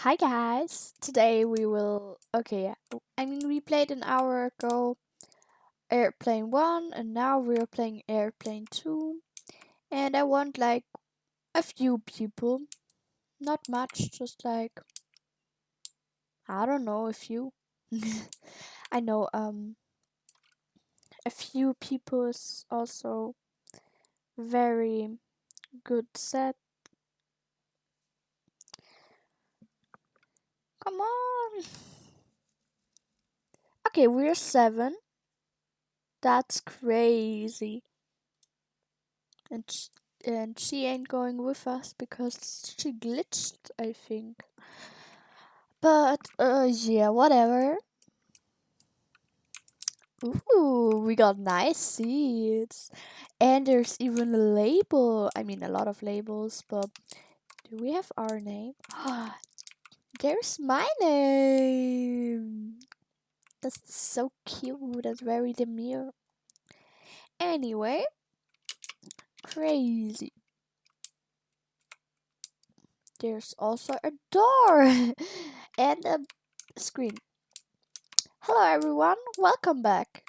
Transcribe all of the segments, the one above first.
Hi guys! Today we will. We played an hour ago Airplane 1 and now we're playing Airplane 2. And I want like a few people. Not much, just like, I don't know, a few. I know a few people is also very good set. Come on! Okay, we're 7. That's crazy. And she ain't going with us because she glitched, I think. But yeah, whatever. Ooh, we got nice seats. And there's even a label. I mean, a lot of labels, but do we have our name? There's my name. That's so cute. That's very demure. Anyway, crazy. There's also a door and a screen. Hello everyone, welcome back.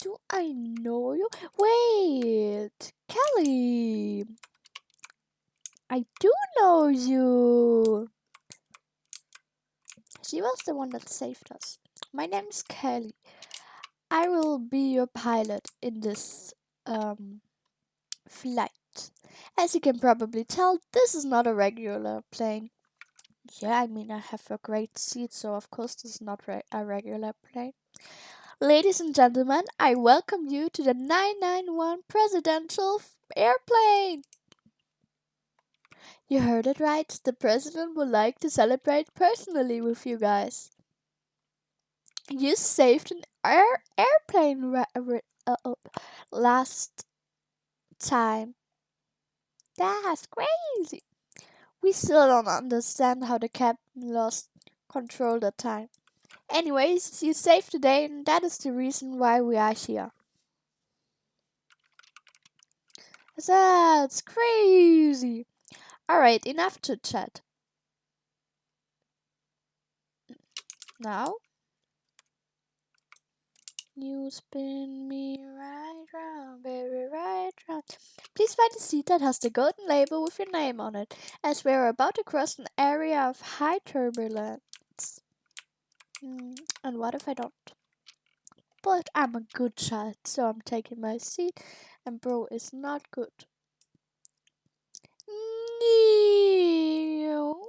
Do I know you? Wait, Kelly. I do know you. She was the one that saved us. My name's Kelly. I will be your pilot in this flight. As you can probably tell, this is not a regular plane. Yeah, I mean, I have a great seat, so of course this is not a regular plane. Ladies and gentlemen, I welcome you to the 991 Presidential Airplane. You heard it right. The president would like to celebrate personally with you guys. You saved an airplane last time. That's crazy. We still don't understand how the captain lost control that time. Anyways, you saved the day, and that is the reason why we are here. That's crazy. Alright, enough to chat. Now, you spin me right round, baby, right round. Please find a seat that has the golden label with your name on it, as we are about to cross an area of high turbulence. And what if I don't? But I'm a good child, so I'm taking my seat, and bro is not good. No.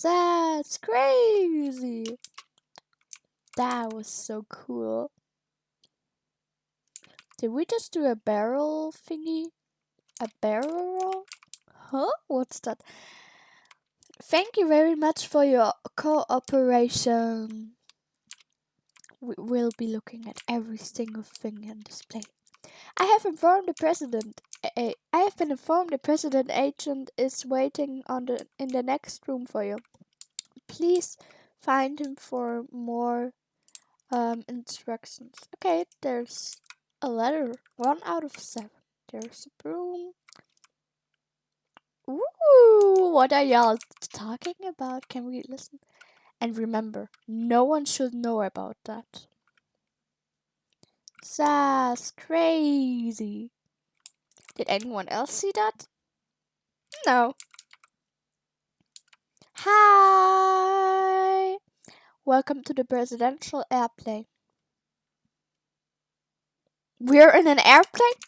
That's crazy. That was so cool. Did we just do a barrel thingy? A barrel roll? Huh? What's that? Thank you very much for your cooperation. We will be looking at every single thing in display. I have informed the president. I have been informed the president agent is waiting in the next room for you. Please find him for more instructions. Okay, there's a letter. 1 out of 7. There's a broom. Ooh, what are y'all talking about? Can we listen? And remember, no one should know about that. That's crazy. Did anyone else see that? No. Hi. Welcome to the presidential airplane. We're in an airplane?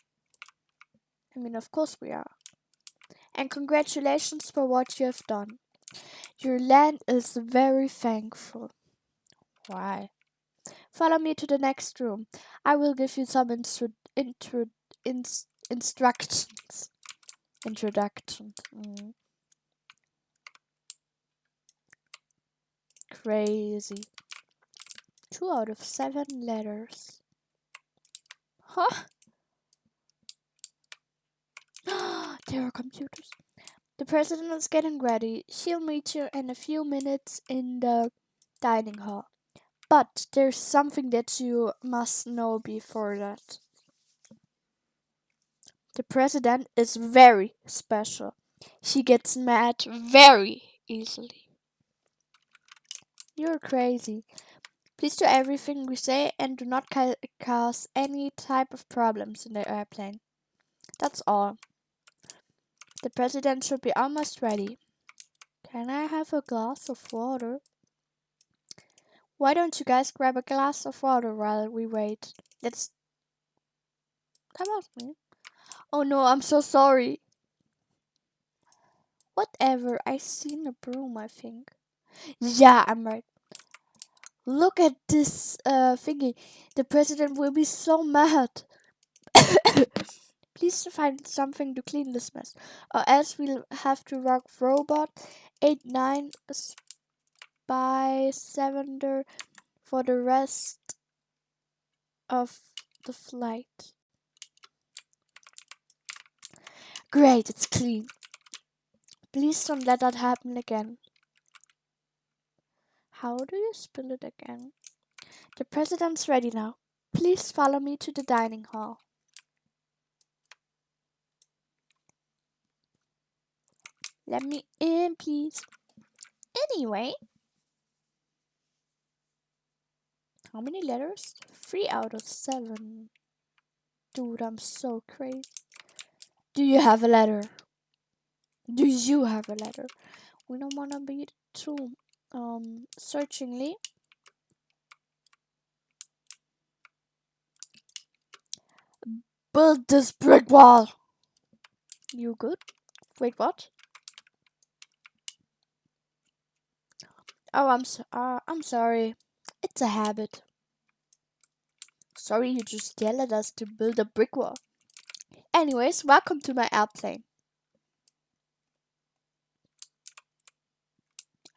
I mean, of course we are. And congratulations for what you have done. Your land is very thankful. Why? Follow me to the next room. I will give you some instructions. Introduction. Crazy. 2 out of 7 letters. Huh? There are computers. The president is getting ready. She'll meet you in a few minutes in the dining hall. But there's something that you must know before that. The president is very special. She gets mad very easily. You're crazy. Please do everything we say and do not cause any type of problems in the airplane. That's all. The president should be almost ready. Can I have a glass of water? Why don't you guys grab a glass of water while we wait? That was me. Oh no, I'm so sorry. Whatever, I seen a broom, I think. Yeah, I'm right. Look at this thingy. The president will be so mad. Please find something to clean this mess, or else we'll have to rock robot 89 Spy Cylinder for the rest of the flight. Great, it's clean. Please don't let that happen again. How do you spill it again? The president's ready now. Please follow me to the dining hall. Let me in, please. Anyway, how many letters? 3 out of 7. Dude, I'm so crazy. Do you have a letter? Do you have a letter? We don't wanna be too searchingly. Build this brick wall. You good? Wait, what? Oh, I'm sorry. It's a habit. Sorry, you just yelled at us to build a brick wall. Anyways, welcome to my airplane.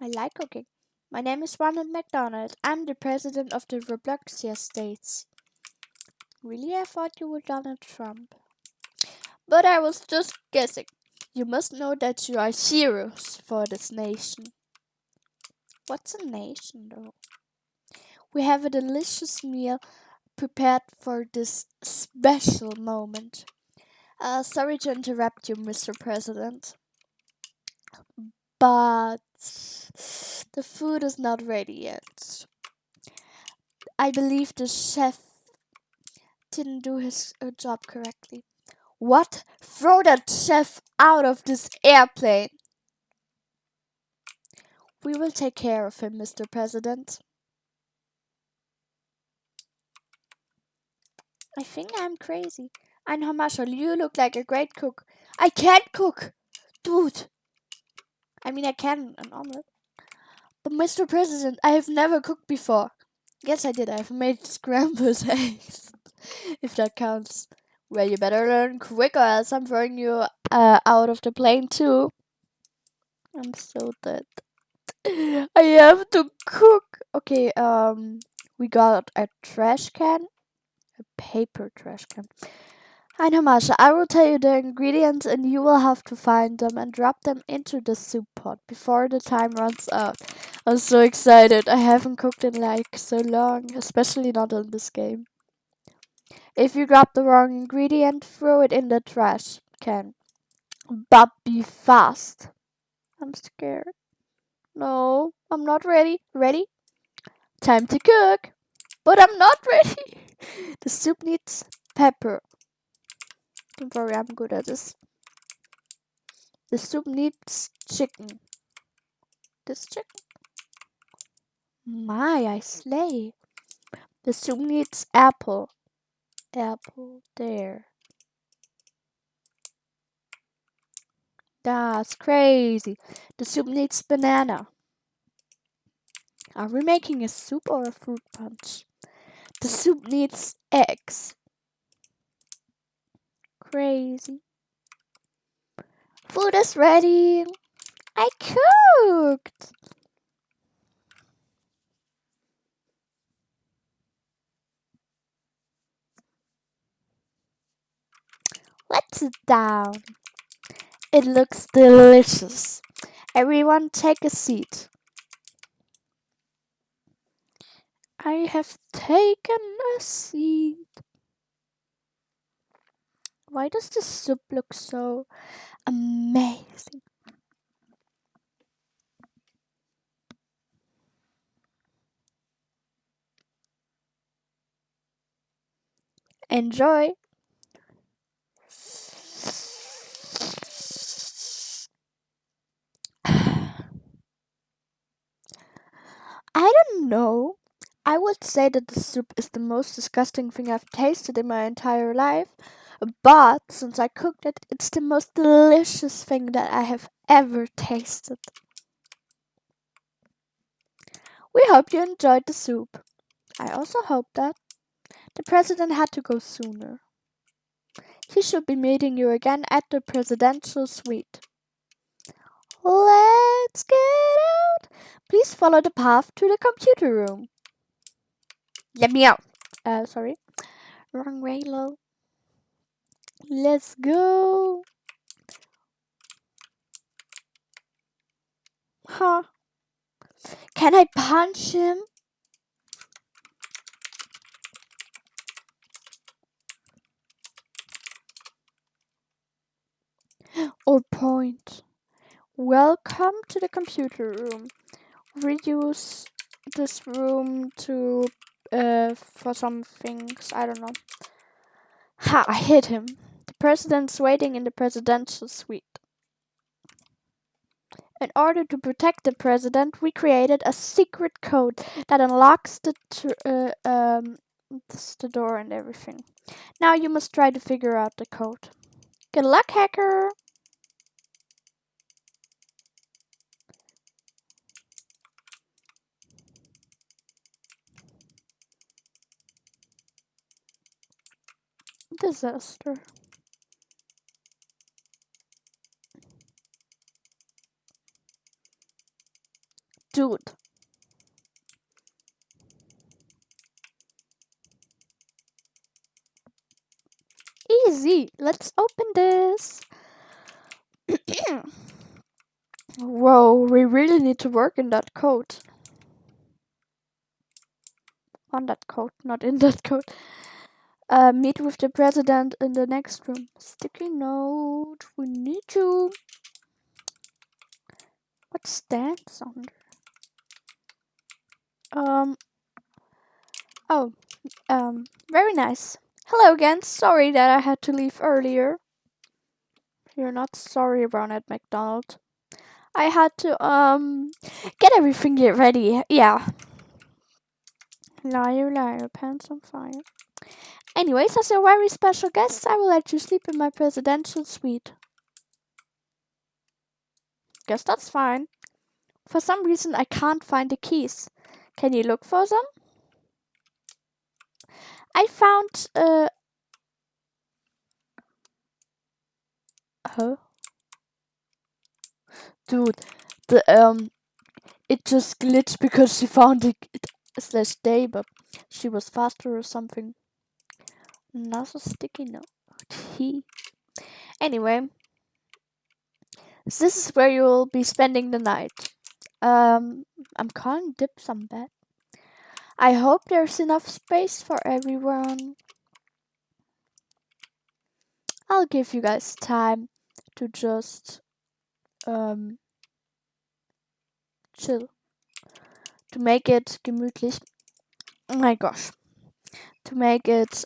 I like cooking. My name is Ronald McDonald. I'm the president of the Robloxia States. Really, I thought you were Donald Trump. But I was just guessing. You must know that you are heroes for this nation. What's a nation, though? We have a delicious meal prepared for this special moment. Sorry to interrupt you, Mr. President. But the food is not ready yet. I believe the chef didn't do his job correctly. What? Throw that chef out of this airplane! We will take care of him, Mr. President. I think I'm crazy. I know, Marshall, you look like a great cook. I can't cook! Dude! I mean, I can an omelet. But Mr. President, I have never cooked before. Yes, I did. I've made scrambled eggs. If that counts. Well, you better learn quick or else I'm throwing you out of the plane too. I'm so dead. I have to cook. Okay, we got a trash can. A paper trash can. I know, Masha. I will tell you the ingredients and you will have to find them and drop them into the soup pot before the time runs out. I'm so excited. I haven't cooked in like so long, especially not in this game. If you drop the wrong ingredient, throw it in the trash can. But be fast. I'm scared. No, I'm not ready. Ready? Time to cook. But I'm not ready. The soup needs pepper. Don't worry, I'm good at this. The soup needs chicken. This chicken? My, I slay. The soup needs apple. Apple there. That's crazy. The soup needs banana. Are we making a soup or a fruit punch? The soup needs eggs. Crazy. Food is ready. I cooked. Let's sit down. It looks delicious. Everyone take a seat. I have taken a seat. Why does the soup look so amazing? Enjoy! I don't know. I would say that the soup is the most disgusting thing I've tasted in my entire life. But since I cooked it, it's the most delicious thing that I have ever tasted. We hope you enjoyed the soup. I also hope that the president had to go sooner. He should be meeting you again at the presidential suite. Let's get out! Please follow the path to the computer room. Let me out. Sorry. Wrong way, low. Let's go. Huh. Can I punch him? Or point? Welcome to the computer room. We use this room to for some things. I don't know. Ha! I hit him. The president's waiting in the presidential suite. In order to protect the president, we created a secret code that unlocks the door and everything. Now you must try to figure out the code. Good luck, hacker! Disaster. Dude. Easy. Let's open this. Whoa, we really need to work in that code. On that code, not in that code. Meet with the president in the next room. Sticky note. We need you. What stands under? Very nice. Hello again. Sorry that I had to leave earlier. You're not sorry, Ronald McDonald. I had to, get everything ready. Yeah. Liar, liar, pants on fire. Anyways, as a very special guest, I will let you sleep in my presidential suite. Guess that's fine. For some reason, I can't find the keys. Can you look for them? I found, Huh? Dude, it just glitched because she found it slash day, but she was faster or something. Another sticky note. Anyway, this is where you'll be spending the night. I'm calling dibs on bed. I hope there's enough space for everyone. I'll give you guys time to just chill. To make it gemütlich. Oh my gosh. To make it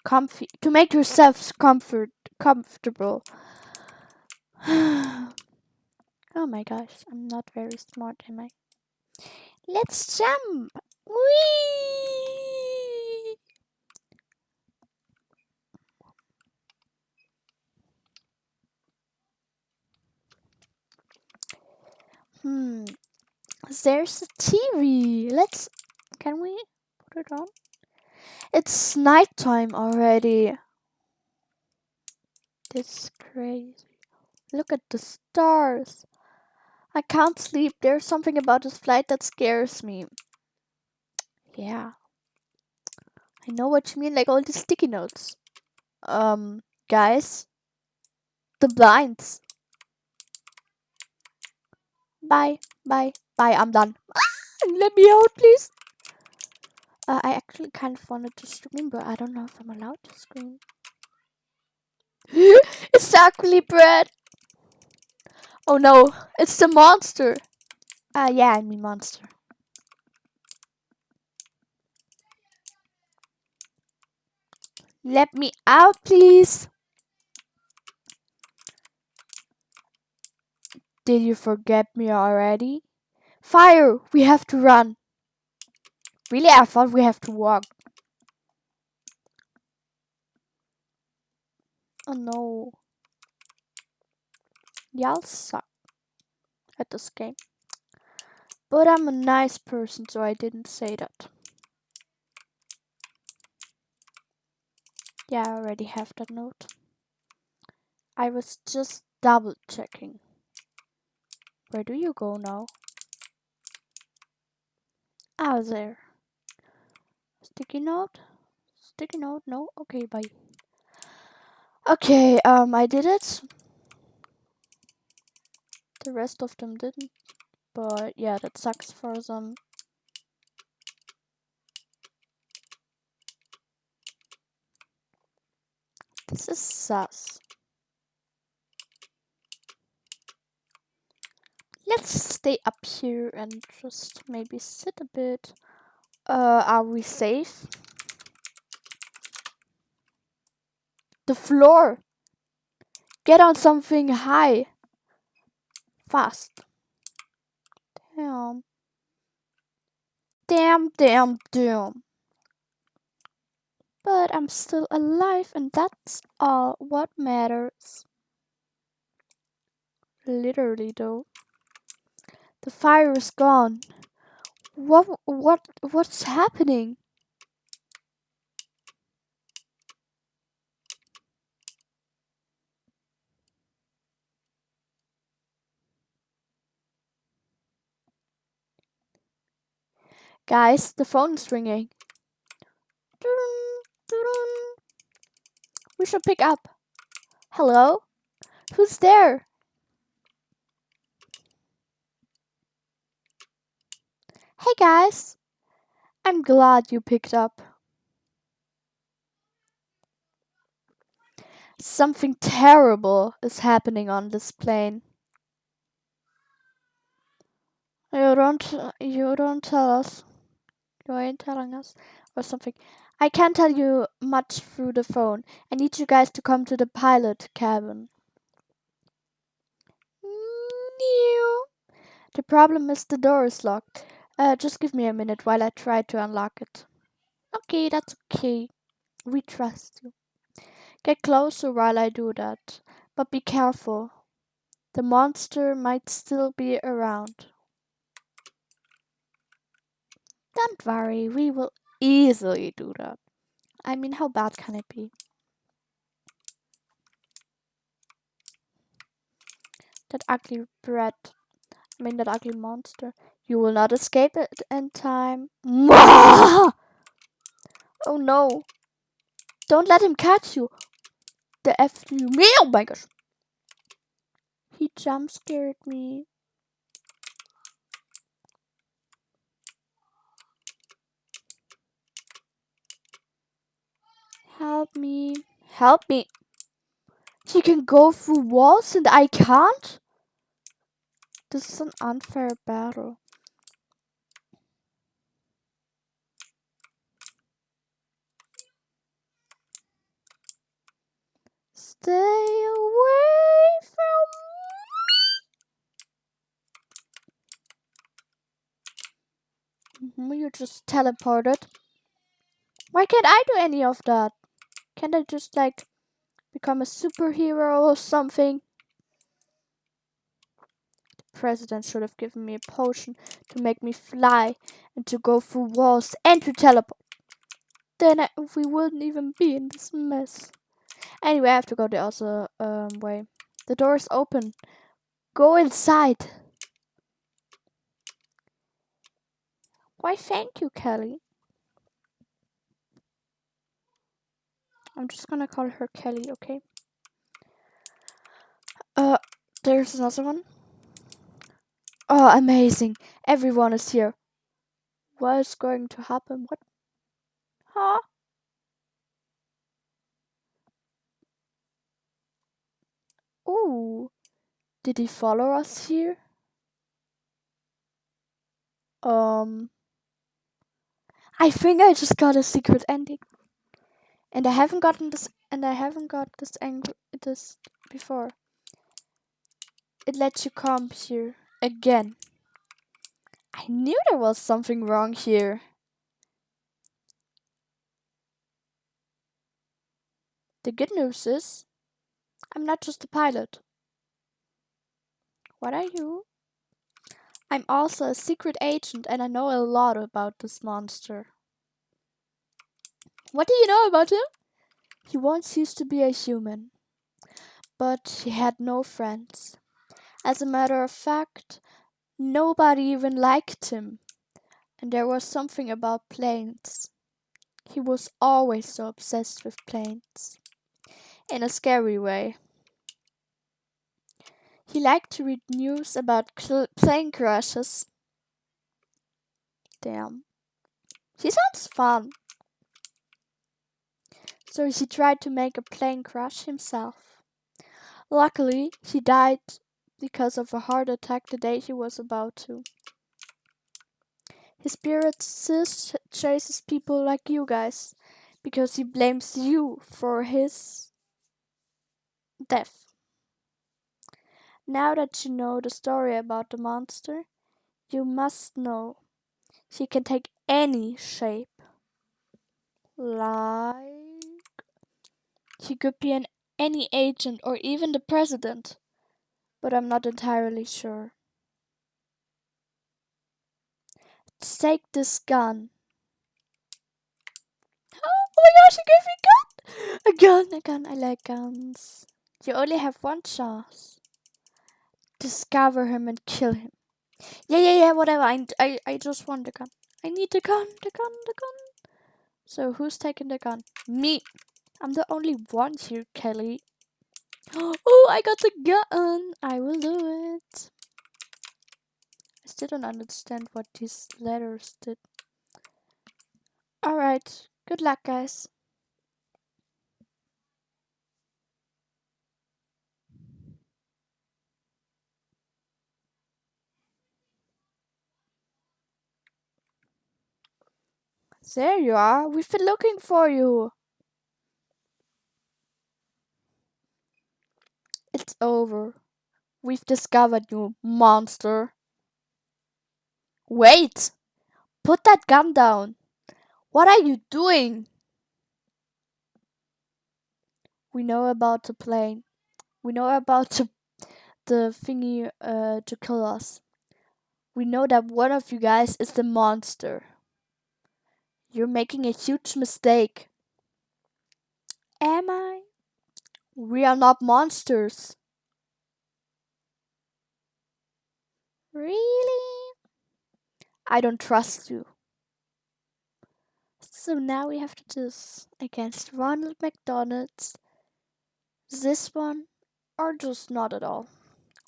comfy. To make yourselves comfortable. Oh my gosh, I'm not very smart, am I? Let's jump! Whee! There's a TV. Can we put it on? It's nighttime already. This is crazy. Look at the stars. I can't sleep. There's something about this flight that scares me. Yeah. I know what you mean, like all the sticky notes. Guys. The blinds. Bye. Bye. Bye. I'm done. Let me out, please. I actually kind of wanted to scream, but I don't know if I'm allowed to scream. It's the ugly bread. Oh no, it's the monster. Yeah, I mean monster. Let me out, please. Did you forget me already? Fire! We have to run. Really? I thought we have to walk. Oh no. Y'all suck at this game. But I'm a nice person, so I didn't say that. Yeah, I already have that note. I was just double checking. Where do you go now? Ah, there. Sticky note? Sticky note? No? Okay, bye. Okay, I did it. The rest of them didn't. But yeah, that sucks for them. This is sus. Let's stay up here and just maybe sit a bit. Are we safe? The floor! Get on something high! Fast. Damn. Damn. But I'm still alive and that's all what matters. Literally though. The fire is gone. What's happening? Guys, the phone is ringing. We should pick up. Hello? Who's there? Hey guys. I'm glad you picked up. Something terrible is happening on this plane. You don't tell us. You ain't telling us or something. I can't tell you much through the phone. I need you guys to come to the pilot cabin. No. The problem is the door is locked. Just give me a minute while I try to unlock it. Okay, that's okay. We trust you. Get closer while I do that. But be careful. The monster might still be around. Don't worry, we will easily do that. I mean, how bad can it be? That ugly brat. That ugly monster. You will not escape it in time. Oh no. Don't let him catch you. The F you me. Oh my gosh. He jump scared me. Help me. Help me. He can go through walls and I can't? This is an unfair battle. Stay away from me. You just teleported. Why can't I do any of that? Can't I just become a superhero or something? The president should have given me a potion to make me fly and to go through walls and to teleport. Then we wouldn't even be in this mess. Anyway, I have to go the other way. The door is open. Go inside. Why, thank you, Kelly. I'm just gonna call her Kelly, okay? There's another one. Oh, amazing. Everyone is here. What is going to happen? What? Huh? Ooh. Did he follow us here? I think I just got a secret ending. And I haven't gotten this, and I haven't got this angry this before. It lets you come here again. I knew there was something wrong here. The good news is, I'm not just a pilot. What are you? I'm also a secret agent and I know a lot about this monster. What do you know about him? He once used to be a human, but he had no friends. As a matter of fact, nobody even liked him. And there was something about planes. He was always so obsessed with planes. In a scary way. He liked to read news about plane crashes. Damn. He sounds fun. So he tried to make a plane crash himself. Luckily, he died because of a heart attack the day he was about to. His spirit chases people like you guys because he blames you for his death. Now that you know the story about the monster, you must know he can take any shape. Like he could be any agent or even the president, but I'm not entirely sure. Let's take this gun. Oh my gosh, he gave me a gun! A gun, I like guns. You only have one chance. Discover him and kill him. Yeah, whatever. I just want the gun. I need the gun. So who's taking the gun? Me. I'm the only one here, Kelly. Oh, I got the gun. I will do it. I still don't understand what these letters did. Alright. Good luck, guys. There you are. We've been looking for you. It's over. We've discovered you, monster. Wait! Put that gun down. What are you doing? We know about the plane. We know about the thingy to kill us. We know that one of you guys is the monster. You're making a huge mistake. Am I? We are not monsters. Really? I don't trust you. So now we have to choose against Ronald McDonald's, this one, or just not at all.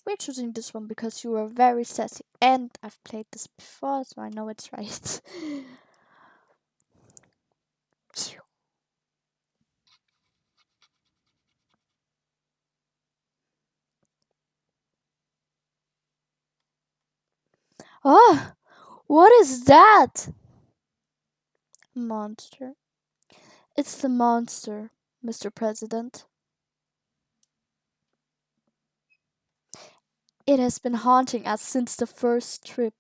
We're choosing this one because you are very sassy and I've played this before, so I know it's right. Oh, what is that? Monster. It's the monster, Mr. President. It has been haunting us since the first trip.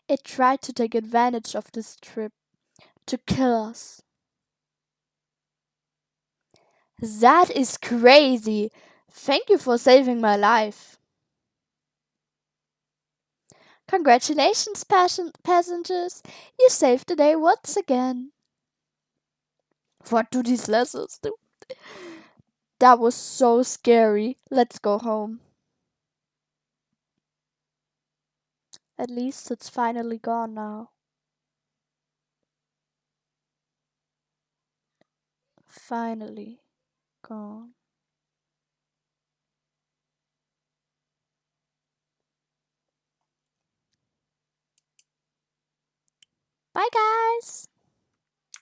It tried to take advantage of this trip to kill us. That is crazy. Thank you for saving my life. Congratulations, passengers. You saved the day once again. What do these letters do? That was so scary. Let's go home. At least it's finally gone now. Finally gone. Bye, guys.